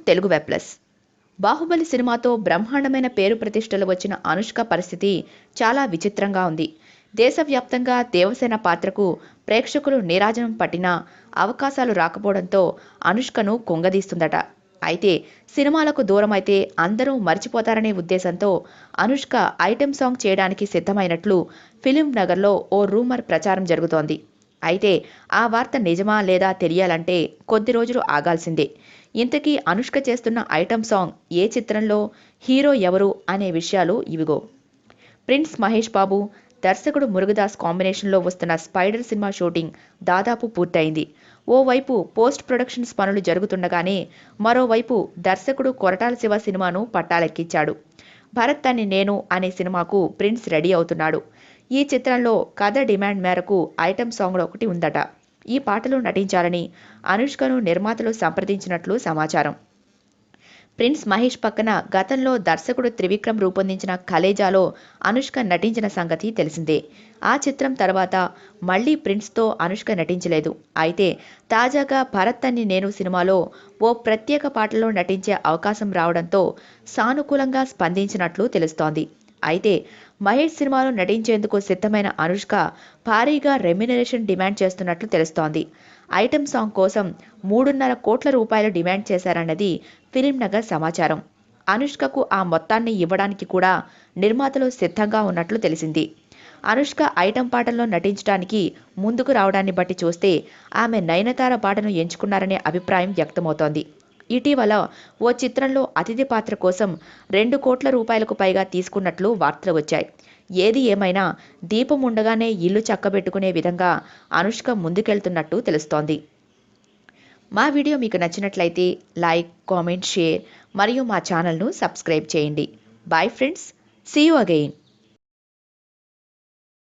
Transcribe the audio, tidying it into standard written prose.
Telugu web plus. Baahubali సినిమాతో బ్రహ్మాండమైన పేరు ప్రతిష్టలు వచ్చిన అనుష్క పరిస్థితి చాలా విచిత్రంగా ఉంది. దేశవ్యాప్తంగా దేవసేన పాత్రకు ప్రేక్షకులు నీరాజనం పట్టినా అవకాశాలు రాకపోవడంతో అనుష్కను కుంగదీస్తుందట. అయితే సినిమాలకు దూరమైతే అందరూ మర్చిపోతారనే ఉద్దేశంతో అనుష్క ఐటెం సాంగ్ చేయడానికి సిద్ధమైనట్లు ఫిలిం నగర్లో ఓ రూమర్ ప్రచారం జరుగుతోంది. అయితే ఆ వార్త నిజమా లేదా తెలియాలంటే కొద్ది రోజులు ఆగాల్సిందే. ఇంతకీ అనుష్క చేస్తున్న ఐటెం సాంగ్ ఏ చిత్రంలో, హీరో ఎవరు అనే విషయాలు ఇవిగో. ప్రిన్స్ మహేష్ బాబు, దర్శకుడు మురుగదాస్ కాంబినేషన్లో వస్తున్న స్పైడర్ సినిమా షూటింగ్ దాదాపు పూర్తయింది. ఓవైపు పోస్ట్ ప్రొడక్షన్స్ పనులు జరుగుతుండగానే మరోవైపు దర్శకుడు కొరటాల శివ సినిమాను పట్టాలెక్కించాడు. భరత్ అని నేను అనే సినిమాకు ప్రిన్స్ రెడీ అవుతున్నాడు. ఈ చిత్రంలో కథ డిమాండ్ మేరకు ఐటెం సాంగ్ ఒకటి ఉందట. ఈ పాటలో నటించాలని అనుష్కను నిర్మాతలు సంప్రదించినట్లు సమాచారం. ప్రిన్స్ మహేష్ పక్కన గతంలో దర్శకుడు త్రివిక్రమ్ రూపొందించిన కలేజాలో అనుష్క నటించిన సంగతి తెలిసిందే. ఆ చిత్రం తర్వాత మళ్లీ ప్రిన్స్తో అనుష్క నటించలేదు. అయితే తాజాగా భరత్ అని నేను సినిమాలో ఓ ప్రత్యేక పాటలో నటించే అవకాశం రావడంతో సానుకూలంగా స్పందించినట్లు తెలుస్తోంది. అయితే మహేష్ సినిమాలో నటించేందుకు సిద్ధమైన అనుష్క భారీగా రెమ్యునరేషన్ డిమాండ్ చేస్తున్నట్లు తెలుస్తోంది. ఐటెం సాంగ్ కోసం 3.5 కోట్ల రూపాయలు డిమాండ్ చేశారన్నది ఫిలిం నగర్ సమాచారం. అనుష్కకు ఆ మొత్తాన్ని ఇవ్వడానికి కూడా నిర్మాతలు సిద్ధంగా ఉన్నట్లు తెలిసింది. అనుష్క ఐటెం పాటల్లో నటించడానికి ముందుకు రావడాన్ని బట్టి చూస్తే ఆమె నయనతార పాటను ఎంచుకున్నారనే అభిప్రాయం వ్యక్తమవుతోంది. ఇటీవల ఓ చిత్రంలో అతిథి పాత్ర కోసం 2 కోట్ల రూపాయలకు పైగా తీసుకున్నట్లు వార్తలు వచ్చాయి. ఏది ఏమైనా దీపం ఉండగానే ఇల్లు చక్కబెట్టుకునే విధంగా అనుష్క ముందుకెళ్తున్నట్టు తెలుస్తోంది. మా వీడియో మీకు నచ్చినట్లయితే లైక్, కామెంట్, షేర్ మరియు మా ఛానల్ను సబ్స్క్రైబ్ చేయండి. Bye friends, see you again.